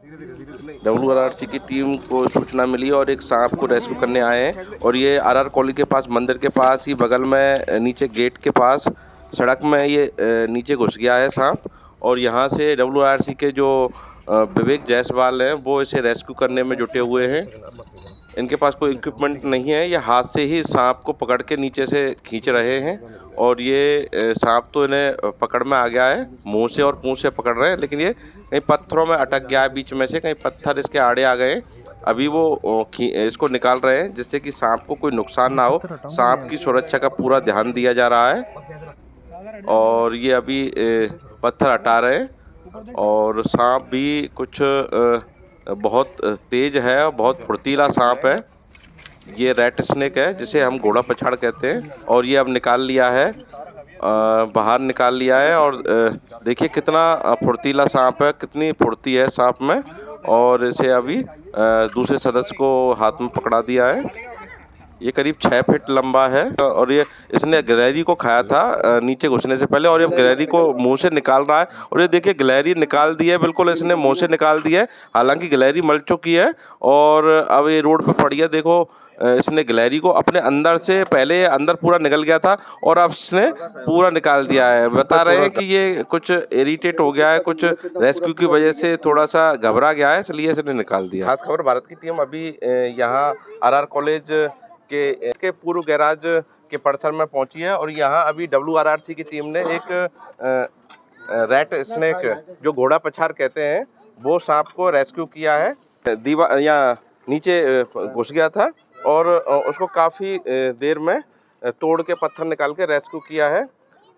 WRRC की team को सूचना मिली और एक सांप को रेस्क्यू करने आए हैं। और ये RR कॉलोनी के पास, मंदिर के पास ही बगल में, नीचे गेट के पास सड़क में ये नीचे घुस गया है सांप। और यहाँ से WRRC के जो विवेक जायसवाल हैं वो इसे रेस्क्यू करने में जुटे हुए हैं। इनके पास कोई इक्विपमेंट नहीं है, ये हाथ से ही सांप को पकड़ के नीचे से खींच रहे हैं। और ये सांप तो इन्हें पकड़ में आ गया है, मुंह से और पूंछ से पकड़ रहे हैं, लेकिन ये कहीं पत्थरों में अटक गया है बीच में से, कहीं पत्थर इसके आड़े आ गए। अभी वो इसको निकाल रहे हैं जिससे कि सांप को कोई नुकसान ना हो। सांप की सुरक्षा का पूरा ध्यान दिया जा रहा है। और ये अभी पत्थर हटा रहे हैं। और सांप भी कुछ बहुत तेज है और बहुत फुर्तीला सांप है। ये रेड स्नेक है जिसे हम घोड़ा पछाड़ कहते हैं। और ये अब निकाल लिया है, बाहर निकाल लिया है। और देखिए कितना फुर्तीला सांप है, कितनी फुर्ती है सांप में। और इसे अभी दूसरे सदस्य को हाथ में पकड़ा दिया है। ये करीब 6 फीट लंबा है और ये इसने गिलहरी को खाया था नीचे घुसने से पहले। और ये गिलहरी को मुंह से निकाल रहा है। और ये देखिए गिलहरी निकाल दी है, बिल्कुल इसने मुंह से निकाल दी है। हालांकि गिलहरी मर चुकी है और अब ये रोड पे पड़ी है। देखो इसने गिलहरी को अपने अंदर से, पहले अंदर पूरा निकल गया था और अब इसने पूरा निकाल दिया है। बता रहे हैं कि ये कुछ इरिटेट हो गया है, कुछ रेस्क्यू की वजह से थोड़ा सा घबरा गया है, इसलिए इसने निकाल दिया। खास खबर, भारत की टीम अभी यहाँ RR कॉलेज के पूर्व गैराज के परिसर में पहुंची है। और यहाँ अभी WRRC की टीम ने एक रेड स्नेक, जो घोड़ा पछाड़ कहते हैं, वो सांप को रेस्क्यू किया है। दीवार या नीचे घुस गया था और उसको काफ़ी देर में तोड़ के पत्थर निकाल के रेस्क्यू किया है।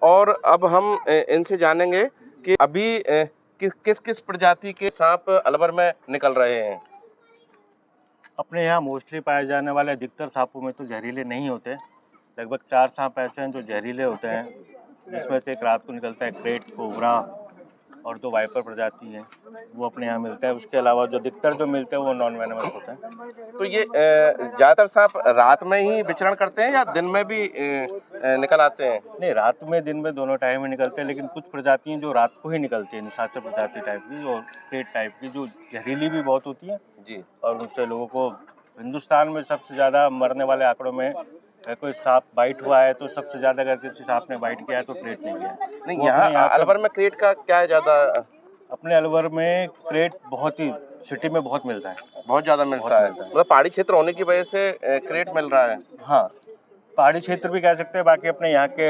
और अब हम इनसे जानेंगे कि अभी किस किस प्रजाति के सांप अलवर में निकल रहे हैं। अपने यहाँ मोस्टली पाए जाने वाले अधिकतर सांपों में तो जहरीले नहीं होते। लगभग 4 सांप ऐसे हैं जो जहरीले होते हैं, जिसमें से एक रात को निकलता है क्रेट, कोबरा, और 2 वाइपर प्रजाति हैं, वो अपने यहाँ मिलता है। उसके अलावा जो अधिकतर जो मिलते हैं वो नॉन वेनमस होते हैं। तो ये ज़्यादातर सांप रात में ही विचरण करते हैं या दिन में भी निकल आते हैं? नहीं, रात में दिन में दोनों टाइम में निकलते हैं, लेकिन कुछ प्रजातियाँ जो रात को ही निकलती हैं, निशाचर प्रजाति टाइप की और क्रेट टाइप की, जो जहरीली भी बहुत होती है जी। और उनसे लोगों को, हिंदुस्तान में सबसे ज़्यादा मरने वाले आंकड़ों में, कोई सांप बाइट हुआ है तो सबसे ज़्यादा अगर किसी सांप ने बाइट किया है तो क्रेट ने किया है। नहीं, यहाँ अलवर में क्रेट का क्या है ज़्यादा? अपने अलवर में क्रेट बहुत ही, सिटी में बहुत मिलता है, बहुत ज़्यादा मिलता है। मतलब पहाड़ी क्षेत्र होने की वजह से क्रेट मिल रहा है। हाँ, पहाड़ी क्षेत्र भी कह सकते हैं, बाकी अपने यहाँ के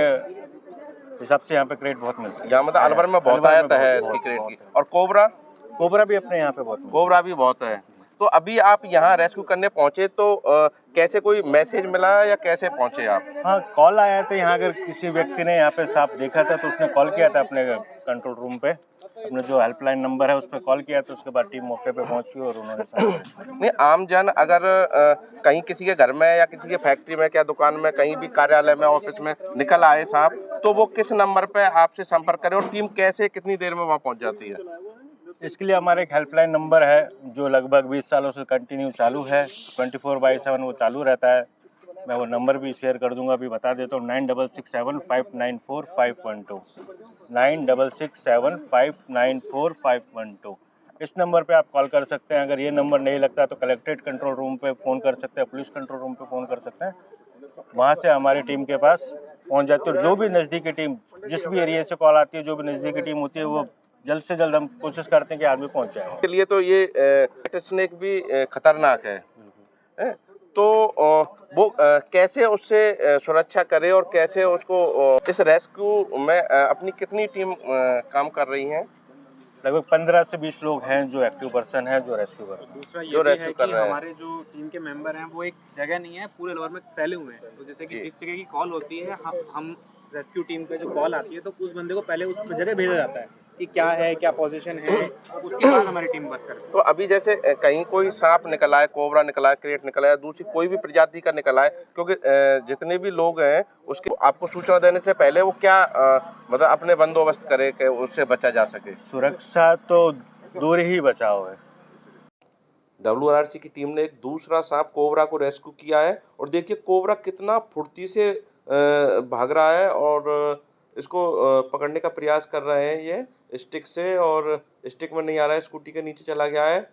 हिसाब से यहाँ पे क्रेट बहुत मिलता है। यहाँ मतलब अलवर में बहुत आयत है इसकी क्रेट की। और कोबरा भी अपने यहाँ पे बहुत, कोबरा भी बहुत है। तो अभी आप यहाँ रेस्क्यू करने पहुँचे तो कैसे, कोई मैसेज मिला या कैसे पहुँचे आप? हाँ, कॉल आया था यहाँ, अगर किसी व्यक्ति ने यहाँ पे सांप देखा था तो उसने कॉल किया था अपने कंट्रोल रूम पे, अपने जो हेल्पलाइन नंबर है उस पर कॉल किया, तो उसके बाद टीम मौके पे पहुंची और उन्होंने नहीं, आम जन अगर कहीं किसी के घर में या किसी के फैक्ट्री में, क्या दुकान में, कहीं भी कार्यालय में, ऑफिस में निकल आए सांप, तो वो किस नंबर पे आपसे संपर्क करें और टीम कैसे, कितनी देर में वहाँ पहुँच जाती है? इसके लिए हमारा एक हेल्पलाइन नंबर है जो लगभग 20 सालों से कंटिन्यू चालू है, 24/7 वो चालू रहता है। मैं वो नंबर भी शेयर कर दूंगा, अभी बता देता हूँ, 9667594512, 9667594512। इस नंबर पे आप कॉल कर सकते हैं। अगर ये नंबर नहीं लगता तो कलेक्ट्रेट कंट्रोल रूम पे फ़ोन कर सकते हैं, पुलिस कंट्रोल रूम पे फ़ोन कर सकते हैं, वहाँ से हमारी टीम के पास पहुँच जाती है। और जो भी नज़दीकी टीम, जिस भी एरिया से कॉल आती है, जो भी नज़दीकी टीम होती है, वो जल्द से जल्द हम कोशिश करते हैं कि आदमी पहुँच जाए। इसके लिए तो ये स्नेक भी खतरनाक है। तो वो कैसे उससे सुरक्षा करे और कैसे उसको इस रेस्क्यू में अपनी कितनी टीम काम कर रही हैं? लगभग 15 से 20 लोग हैं जो एक्टिव पर्सन हैं जो रेस्क्यू कर रहे हैं। दूसरा ये भी है कि हमारे जो टीम के मेंबर हैं वो एक जगह नहीं है, पूरे अलवर में फैले हुए हैं। तो जैसे कि जिस जगह की कॉल होती है, हम रेस्क्यू टीम पे जो कॉल आती है तो उस बंदे को पहले उस जगह भेजा जाता है कि क्या है, क्या पोजीशन है, उसके बाद हमारी टीम वर्क करती है। तो अभी जैसे कहीं कोई सांप निकल आए, कोबरा निकला है, क्रेट निकला है, दूसरी कोई भी प्रजाति का निकला है, क्योंकि जितने भी लोग हैं उसकी आपको सूचना देने से पहले वो क्या मतलब अपने बंदोबस्त करे कि उससे बचा जा सके? सुरक्षा तो दूर ही बचाव है। WRRC की टीम ने एक दूसरा सांप कोबरा को रेस्क्यू किया है और देखिए कोबरा कितना फुर्ती से भाग रहा है और इसको पकड़ने का प्रयास कर रहे हैं ये स्टिक से, और स्टिक में नहीं आ रहा है, स्कूटी के नीचे चला गया है।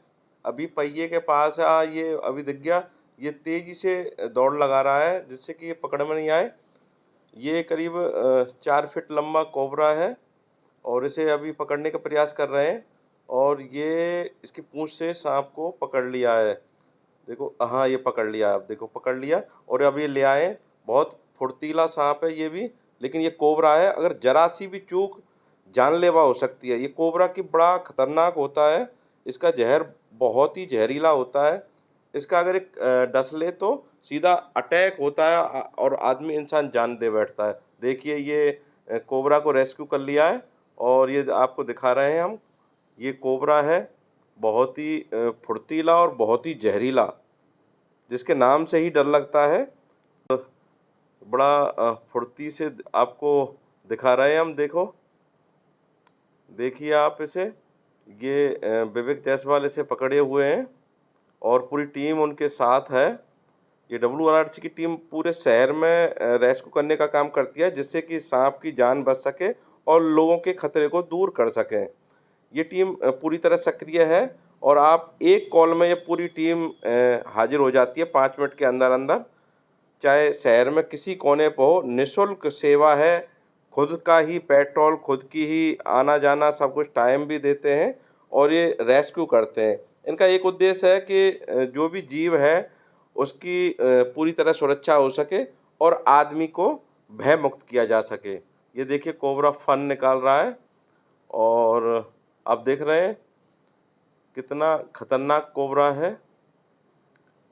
अभी पहिए के पास है, ये अभी दिख गया। ये तेज़ी से दौड़ लगा रहा है जिससे कि ये पकड़ में नहीं आए। ये करीब 4 फीट लंबा कोबरा है और इसे अभी पकड़ने का प्रयास कर रहे हैं, और ये इसकी पूँछ से सांप को पकड़ लिया है। देखो, हाँ, ये पकड़ लिया, आप देखो पकड़ लिया, और अब ये ले आए। बहुत फुर्तीला सांप है ये भी, लेकिन ये कोबरा है, अगर जरा सी भी चूक जानलेवा हो सकती है। ये कोबरा की बड़ा खतरनाक होता है, इसका जहर बहुत ही जहरीला होता है। इसका अगर एक डस ले तो सीधा अटैक होता है, और आदमी इंसान जान दे बैठता है। देखिए, ये कोबरा को रेस्क्यू कर लिया है, और ये आपको दिखा रहे हैं हम। ये कोबरा है, बहुत ही फुर्तीला और बहुत ही जहरीला, जिसके नाम से ही डर लगता है। बड़ा फुर्ती से आपको दिखा रहे हैं हम, देखो, देखिए आप इसे। ये विवेक जायसवाल इसे पकड़े हुए हैं और पूरी टीम उनके साथ है। ये WRRC की टीम पूरे शहर में रेस्क्यू करने का काम करती है, जिससे कि सांप की जान बच सके और लोगों के खतरे को दूर कर सकें। ये टीम पूरी तरह सक्रिय है, और आप एक कॉल में ये पूरी टीम हाजिर हो जाती है 5 मिनट के अंदर अंदर। चाहे शहर में किसी कोने पर हो, निःशुल्क सेवा है। खुद का ही पेट्रोल, खुद की ही आना जाना, सब कुछ टाइम भी देते हैं, और ये रेस्क्यू करते हैं। इनका एक उद्देश्य है कि जो भी जीव है उसकी पूरी तरह सुरक्षा हो सके और आदमी को भय मुक्त किया जा सके। ये देखिए, कोबरा फन निकाल रहा है, और आप देख रहे हैं कितना खतरनाक कोबरा है।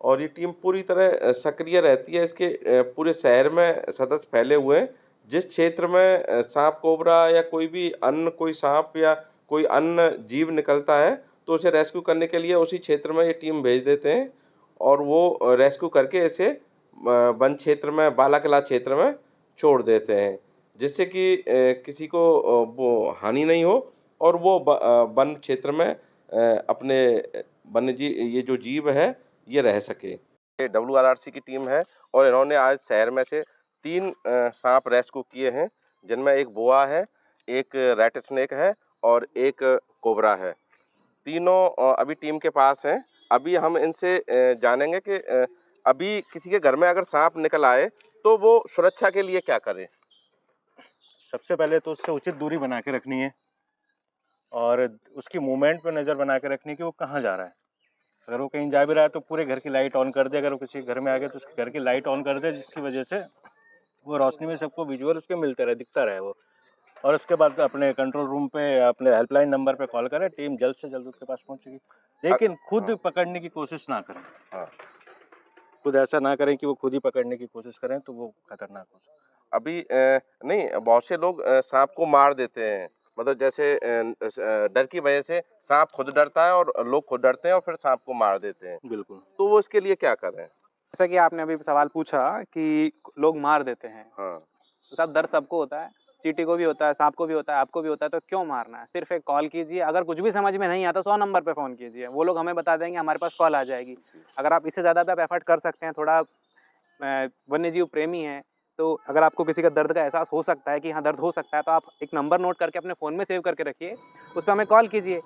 और ये टीम पूरी तरह सक्रिय रहती है। इसके पूरे शहर में सदस्य फैले हुए हैं। जिस क्षेत्र में सांप, कोबरा या कोई भी अन्य कोई सांप या कोई अन्य जीव निकलता है, तो उसे रेस्क्यू करने के लिए उसी क्षेत्र में ये टीम भेज देते हैं, और वो रेस्क्यू करके इसे वन क्षेत्र में, बालाकिला क्षेत्र में छोड़ देते हैं, जिससे कि किसी को वो हानि नहीं हो, और वो वन क्षेत्र में अपने ये जो जीव है ये रह सके। ये WRRC की टीम है, और इन्होंने आज शहर में से 3 सांप रेस्क्यू किए हैं, जिनमें एक बोआ है, एक रेट स्नेक है, और एक कोबरा है। तीनों अभी टीम के पास हैं। अभी हम इनसे जानेंगे कि अभी किसी के घर में अगर सांप निकल आए तो वो सुरक्षा के लिए क्या करें। सबसे पहले तो उससे उचित दूरी बना के रखनी है, और उसकी मूवमेंट पे नज़र बना के रखनी है कि वो कहाँ जा रहा है। अगर वो कहीं जा भी रहा है तो पूरे घर की लाइट ऑन कर दे। अगर वो किसी घर में आ गया तो उसके घर की लाइट ऑन कर दे, जिसकी वजह से वो रोशनी में सबको विजुअल उसके मिलते रहे, दिखता रहे वो। और उसके बाद अपने कंट्रोल रूम पे, अपने हेल्पलाइन नंबर पे कॉल करें, टीम जल्द से जल्द उसके पास पहुंचेगी। लेकिन खुद पकड़ने की कोशिश ना करें। हाँ। खुद ऐसा ना करें कि वो खुद ही पकड़ने की कोशिश करें, तो वो खतरनाक हो सकता है। अभी नहीं, बहुत से लोग सांप को मार देते हैं, मतलब जैसे डर की वजह से सांप खुद डरता है और लोग खुद डरते हैं और फिर सांप को मार देते हैं। बिल्कुल। तो वो इसके लिए क्या करें? जैसा कि आपने अभी सवाल पूछा कि लोग मार देते हैं, हाँ। तो सब दर्द सबको होता है, चींटी को भी होता है, सांप को भी होता है, आपको भी होता है, तो क्यों मारना है? सिर्फ एक कॉल कीजिए। अगर कुछ भी समझ में नहीं आता 100 नंबर पे फ़ोन कीजिए, वो लोग हमें बता देंगे, हमारे पास कॉल आ जाएगी। अगर आप इससे ज़्यादा भी आप एफर्ट कर सकते हैं, थोड़ा वन्यजीव प्रेमी हैं, तो अगर आपको किसी का दर्द का एहसास हो सकता है कि हाँ दर्द हो सकता है, तो आप एक नंबर नोट करके अपने फ़ोन में सेव करके रखिए, उस पर हमें कॉल कीजिए।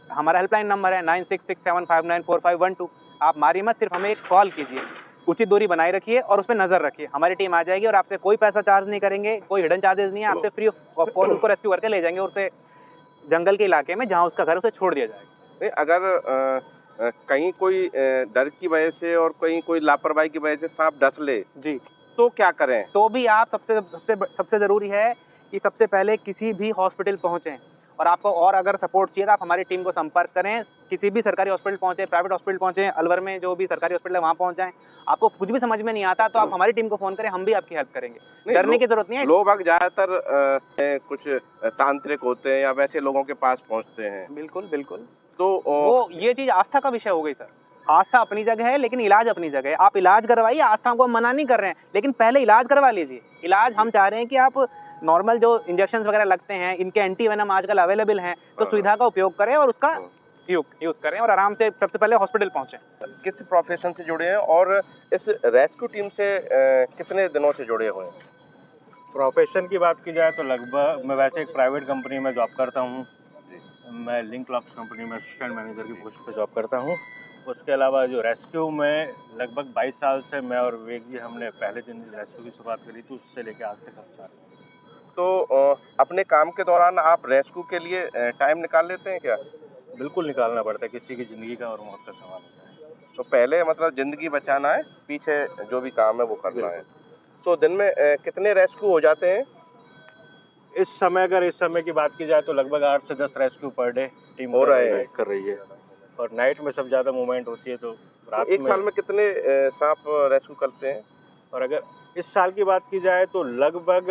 हमारा हेल्पलाइन नंबर है 9667594512। आप मारिए मत, सिर्फ हमें एक कॉल कीजिए। उचित दूरी बनाए रखिए और उस पर नज़र रखिए। हमारी टीम आ जाएगी और आपसे कोई पैसा चार्ज नहीं करेंगे, कोई हिडन चार्जेस नहीं है, आपसे फ्री ऑफ कॉस्ट उसको रेस्क्यू करके ले जाएंगे और उसे जंगल के इलाके में जहाँ उसका घर उसे छोड़ दिया जाएगा। नहीं, अगर कहीं कोई डर की वजह से और कहीं कोई लापरवाही की वजह से सांप डस ले, जी, तो क्या करें? तो भी आप सबसे ज़रूरी है कि सबसे पहले किसी भी हॉस्पिटल पहुँचें, और आपको और अगर सपोर्ट चाहिए तो आप हमारी टीम को संपर्क करें। किसी भी सरकारी हॉस्पिटल पहुँचे, प्राइवेट हॉस्पिटल पहुँचे, अलवर में जो भी सरकारी हॉस्पिटल है वहाँ पहुँच जाएँ। आपको कुछ भी समझ में नहीं आता तो आप हमारी टीम को फ़ोन करें, हम भी आपकी हेल्प करेंगे। डरने की ज़रूरत नहीं है। लोग बाग ज़्यादातर कुछ तांत्रिक होते हैं या वैसे लोगों के पास पहुंचते हैं। बिल्कुल, बिल्कुल। तो वो ये चीज़ आस्था का विषय हो गई सर। आस्था अपनी जगह है, लेकिन इलाज अपनी जगह है। आप इलाज करवाइए, आस्था को हम मना नहीं कर रहे हैं, लेकिन पहले इलाज करवा लीजिए। इलाज हम चाह रहे हैं कि आप नॉर्मल जो इंजेक्शंस वगैरह लगते हैं, इनके एंटी वेनम आजकल अवेलेबल हैं, तो सुविधा का उपयोग करें और उसका यूज़ करें और आराम से सबसे पहले हॉस्पिटल पहुँचें। किस प्रोफेशन से जुड़े हैं और इस रेस्क्यू टीम से कितने दिनों से जुड़े हुए हैं? प्रोफेशन की बात की जाए तो लगभग मैं वैसे एक प्राइवेट कंपनी में जॉब करता हूँ। मैं लिंक लॉक्स कंपनी में असिस्टेंट मैनेजर की पोस्ट पे जॉब करता हूँ। उसके अलावा जो रेस्क्यू में लगभग 22 साल से मैं और विवेक जी हमने पहले दिन रेस्क्यू की शुरुआत करी थी, उससे लेके आज तक हम साथ हैं। तो अपने काम के दौरान आप रेस्क्यू के लिए टाइम निकाल लेते हैं क्या? बिल्कुल निकालना पड़ता है, किसी की ज़िंदगी का और मौत का सवाल होता है। तो पहले मतलब ज़िंदगी बचाना है, पीछे जो भी काम है वो करना है। तो दिन में कितने रेस्क्यू हो जाते हैं? इस समय की बात की जाए तो लगभग 8 से 10 रेस्क्यू पर डे टीम हो रहे हैं। कर रही है। और नाइट में सबसे ज़्यादा मूवमेंट होती है तो तो रात एक साल में कितने सांप रेस्क्यू करते हैं? और अगर इस साल की बात की जाए तो लगभग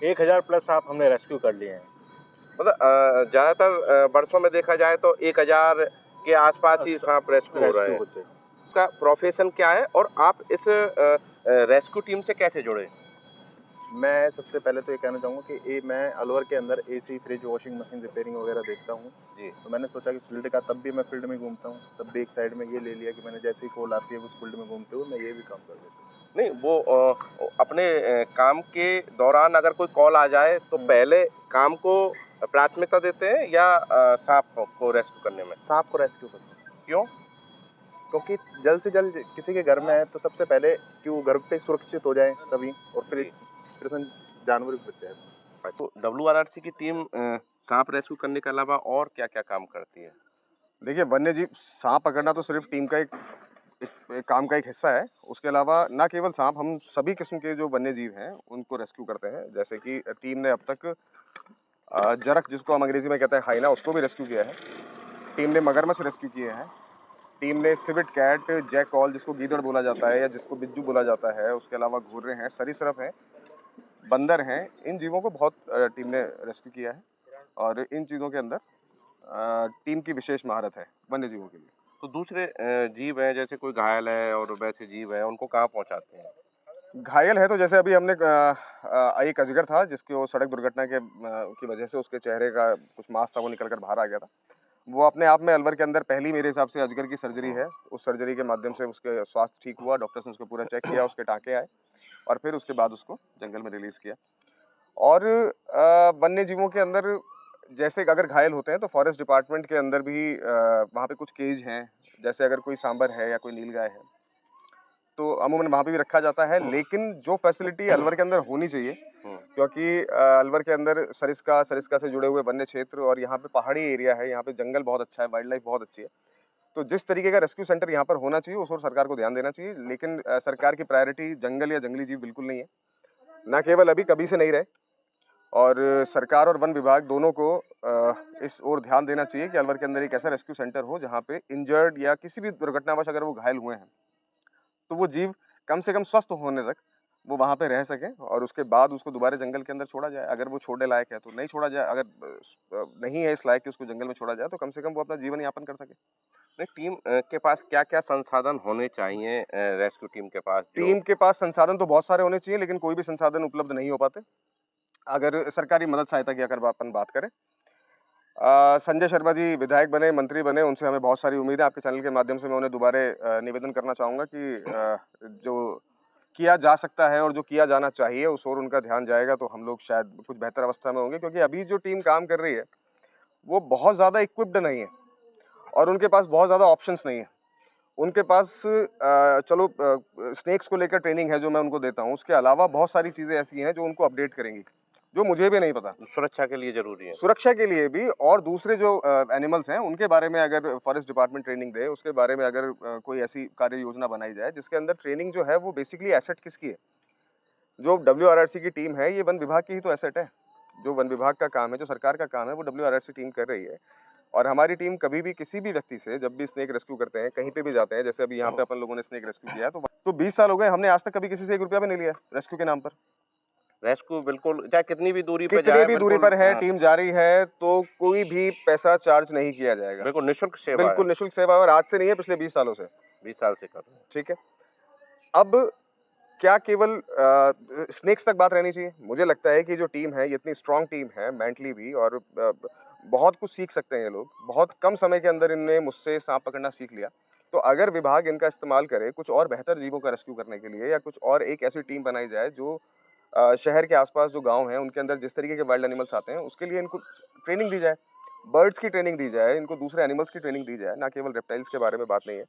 1000 प्लस सांप हमने रेस्क्यू कर लिए हैं। मतलब ज़्यादातर वर्षों में देखा जाए तो 1000 के आसपास ही सांप रेस्क्यू हो रहे हैं। होते हैं। आपका प्रोफेशन क्या है और आप इस रेस्क्यू टीम से कैसे जुड़े? मैं सबसे पहले तो ये कहना चाहूँगा कि मैं अलवर के अंदर AC, fridge, washing machine repairing वगैरह देखता हूँ। जी। तो मैंने सोचा कि फील्ड का, तब भी मैं फील्ड में घूमता हूँ, तब भी एक साइड में ये ले लिया कि मैंने जैसे ही कॉल आती है उस फील्ड में घूमते हुए मैं ये भी काम कर लेता हूँ। नहीं, वो अपने काम के दौरान अगर कोई कॉल आ जाए तो पहले काम को प्राथमिकता देते हैं या सांप को रेस्क्यू करने में? सांप को रेस्क्यू करता हूँ। क्यों? क्योंकि जल्द से जल्द किसी के घर में है तो सबसे पहले कि वो घर पे सुरक्षित हो जाए सभी, और फिर जानवर भी बच जाए। तो WRRC की टीम सांप रेस्क्यू करने के अलावा और क्या-क्या काम करती है? देखिए, वन्य जीव सांप पकड़ना तो सिर्फ टीम का एक काम का एक हिस्सा है। उसके अलावा ना केवल सांप, हम सभी किस्म के जो वन्य जीव हैं उनको रेस्क्यू करते हैं। जैसे कि टीम ने अब तक जरख, जिसको हम अंग्रेजी में कहते हैं हाइना, उसको भी रेस्क्यू किया है। टीम ने मगरमच्छ रेस्क्यू किए हैं। टीम ने सिविट कैट, जैकऑल जिसको गीदड़ बोला जाता है या जिसको बिज्जू बोला जाता है, उसके अलावा घुर्रे हैं, सरीसृप हैं, बंदर हैं, इन जीवों को बहुत टीम ने रेस्क्यू किया है। और इन चीज़ों के अंदर टीम की विशेष महारत है वन्य जीवों के लिए। तो दूसरे जीव हैं, जैसे कोई घायल है और वैसे जीव हैं, उनको कहाँ पहुँचाते हैं? घायल है तो जैसे अभी हमने एक अजगर था जिसकी वो सड़क दुर्घटना की वजह से उसके चेहरे का कुछ मांस था वो निकल कर बाहर आ गया था। वो अपने आप में अलवर के अंदर पहली मेरे हिसाब से अजगर की सर्जरी है। उस सर्जरी के माध्यम से उसके स्वास्थ्य ठीक हुआ, डॉक्टर्स ने उसको पूरा चेक किया, उसके टाँके आए और फिर उसके बाद उसको जंगल में रिलीज़ किया। और वन्य जीवों के अंदर जैसे अगर घायल होते हैं तो फॉरेस्ट डिपार्टमेंट के अंदर भी वहाँ पे कुछ केज हैं। जैसे अगर कोई सांबर है या कोई नीलगाय है तो अमूमन वहाँ पे भी रखा जाता है। लेकिन जो फैसिलिटी अलवर के अंदर होनी चाहिए, क्योंकि अलवर के अंदर सरिस्का से जुड़े हुए वन्य क्षेत्र और यहाँ पे पहाड़ी एरिया है, यहाँ पे जंगल बहुत अच्छा है, वाइल्ड लाइफ बहुत अच्छी है। तो जिस तरीके का रेस्क्यू सेंटर यहाँ पर होना चाहिए उस ओर सरकार को ध्यान देना चाहिए। लेकिन सरकार की प्रायोरिटी जंगल या जंगली जीव बिल्कुल नहीं है, ना केवल अभी, कभी से नहीं रहे। और सरकार और वन विभाग दोनों को इस ओर ध्यान देना चाहिए कि अलवर के अंदर एक ऐसा रेस्क्यू सेंटर हो जहाँ पे इंजर्ड या किसी भी दुर्घटनावश अगर वो घायल हुए हैं तो वो जीव कम से कम स्वस्थ होने तक वो वहाँ पे रह सकें और उसके बाद उसको दोबारा जंगल के अंदर छोड़ा जाए। अगर वो छोड़ने लायक है तो नहीं छोड़ा जाए, अगर नहीं है इस लायक कि उसको जंगल में छोड़ा जाए तो कम से कम वो अपना जीवन यापन कर सके। नहीं, टीम के पास क्या-क्या संसाधन होने चाहिए रेस्क्यू टीम के पास? टीम के पास संसाधन तो बहुत सारे होने चाहिए, लेकिन कोई भी संसाधन उपलब्ध नहीं हो पाते। अगर सरकारी मदद सहायता की अगर अपन बात करें, संजय शर्मा जी विधायक बने, मंत्री बने, उनसे हमें बहुत सारी उम्मीद है। आपके चैनल के माध्यम से मैं उन्हें दोबारा निवेदन करना चाहूँगा कि जो किया जा सकता है और जो किया जाना चाहिए उस ओर उनका ध्यान जाएगा तो हम लोग शायद कुछ बेहतर अवस्था में होंगे। क्योंकि अभी जो टीम काम कर रही है वो बहुत ज़्यादा इक्विप्ड नहीं है और उनके पास बहुत ज़्यादा ऑप्शंस नहीं है। उनके पास चलो स्नेक्स को लेकर ट्रेनिंग है जो मैं उनको देता हूँ, उसके अलावा बहुत सारी चीज़ें ऐसी हैं जो उनको अपडेट करेंगी, जो मुझे भी नहीं पता। सुरक्षा के लिए ज़रूरी है। सुरक्षा के लिए भी, और दूसरे जो एनिमल्स हैं उनके बारे में अगर फॉरेस्ट डिपार्टमेंट ट्रेनिंग दे, उसके बारे में अगर कोई ऐसी कार्य योजना बनाई जाए जिसके अंदर ट्रेनिंग जो है वो बेसिकली एसेट किसकी है? जो WRRC की टीम है ये वन विभाग की ही तो एसेट है। जो वन विभाग का काम है, जो सरकार का काम है, वो WRRC टीम कर रही है। और हमारी टीम कभी भी किसी भी व्यक्ति से जब भी स्नेक रेस्क्यू करते हैं, कहीं पे भी जाते हैं, जैसे अभी यहाँ पे अपन लोगों ने स्नेक रेस्क्यू किया है, तो 20 साल हो गए, हमने आज तक कभी किसी से 1 रुपया भी नहीं लिया रेस्क्यू के नाम पर। रेस्क्यू बिल्कुल, चाहे कितनी भी दूरी पे कितनी जाए, भी दूरी बिल्कुल, पर है, हाँ, टीम जा रही है तो कोई भी पैसा चार्ज नहीं किया जाएगा। बिल्कुल निःशुल्क सेवा है। बिल्कुल निःशुल्क सेवा है और आज से नहीं है, पिछले 20 सालों से। 20 साल से कर रहे हैं। ठीक है। अब क्या केवल स्नेक्स तक बात रहनी चाहिए? मुझे लगता है कि जो टीम है ये इतनी स्ट्रॉन्ग टीम है मेंटली भी, और बहुत कुछ सीख सकते हैं ये लोग। बहुत कम समय के अंदर इनने मुझसे सांप पकड़ना सीख लिया। तो अगर विभाग इनका इस्तेमाल करे कुछ और बेहतर जीवों का रेस्क्यू करने के लिए, या कुछ और एक ऐसी टीम बनाई जाए जो शहर के आसपास जो गांव हैं उनके अंदर जिस तरीके के वाइल्ड एनिमल्स आते हैं उसके लिए इनको ट्रेनिंग दी जाए, बर्ड्स की ट्रेनिंग दी जाए, इनको दूसरे एनिमल्स की ट्रेनिंग दी जाए, ना केवल रेप्टाइल्स के बारे में बात नहीं है।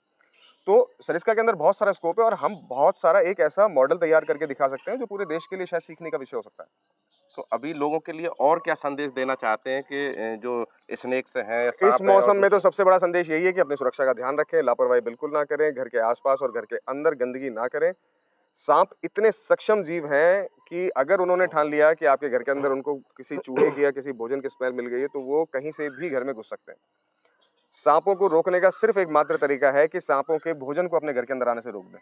तो सरिस्का के अंदर बहुत सारा स्कोप है और हम बहुत सारा एक ऐसा मॉडल तैयार करके दिखा सकते हैं जो पूरे देश के लिए शायद सीखने का विषय हो सकता है। तो अभी लोगों के लिए और क्या संदेश देना चाहते हैं कि जो स्नेक्स हैं, इस सांप हैं और मौसम में तो सबसे बड़ा संदेश यही है कि अपनी सुरक्षा का ध्यान रखें, लापरवाही बिल्कुल ना करें, घर के आसपास और घर के अंदर गंदगी ना करें। सांप इतने सक्षम जीव हैं कि अगर उन्होंने ठान लिया कि आपके घर के अंदर उनको किसी चूहे की या किसी भोजन की स्मेल मिल गई है, तो वो कहीं से भी घर में घुस सकते हैं। सांपों को रोकने का सिर्फ एक मात्र तरीका है कि सांपों के भोजन को अपने घर के अंदर आने से रोक दें।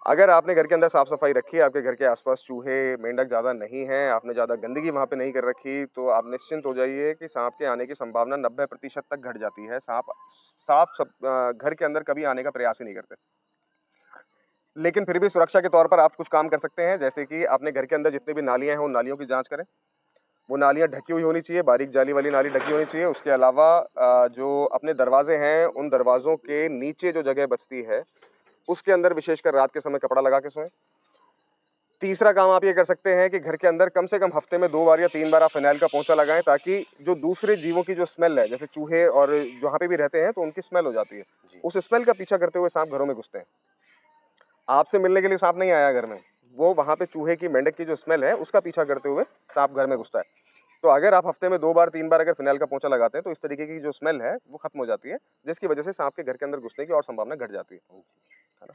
अगर आपने घर के अंदर साफ-सफाई रखी है, आपके घर के आस-पास चूहे, मेंढक ज़्यादा नहीं हैं, आपने ज़्यादा गंदगी वहाँ पे नहीं कर रखी, तो आप निश्चिंत हो जाइए कि सांप के आने की संभावना 90% तक घट जाती है। घर के अंदर कभी आने का प्रयास ही नहीं करते। लेकिन फिर भी सुरक्षा के तौर पर आप कुछ काम कर सकते हैं, जैसे कि अपने घर के अंदर जितनी भी नालियाँ हैं, उन नालियों की जाँच करें। वो नालियाँ ढकी हुई होनी चाहिए, बारीक जाली वाली नाली ढकी होनी चाहिए। उसके अलावा जो अपने दरवाजे हैं, उन दरवाज़ों के नीचे जो जगह बचती है, उसके अंदर विशेषकर रात के समय कपड़ा लगा के सोएं। तीसरा काम आप ये कर सकते हैं कि घर के अंदर कम से कम हफ्ते में 2 बार या 3 बार आप फ़िनाइल का पोंछा लगाएँ, ताकि जो दूसरे जीवों की जो स्मेल है, जैसे चूहे और जहाँ पे भी रहते हैं, तो उनकी स्मेल हो जाती है। जी। उस स्मेल का पीछा करते हुए सांप घरों में घुसते हैं। आपसे मिलने के लिए सांप नहीं आया घर में, वो वहाँ पे चूहे की, मेंढक की जो स्मेल है, उसका पीछा करते हुए सांप घर में घुसता है। तो अगर आप हफ्ते में 2 बार, 3 बार अगर फ़िनाइल का पोंछा लगाते हैं, तो इस तरीके की जो स्मेल है, वो खत्म हो जाती है, जिसकी वजह से सांप के घर के अंदर घुसने की और संभावना घट जाती है। है ना?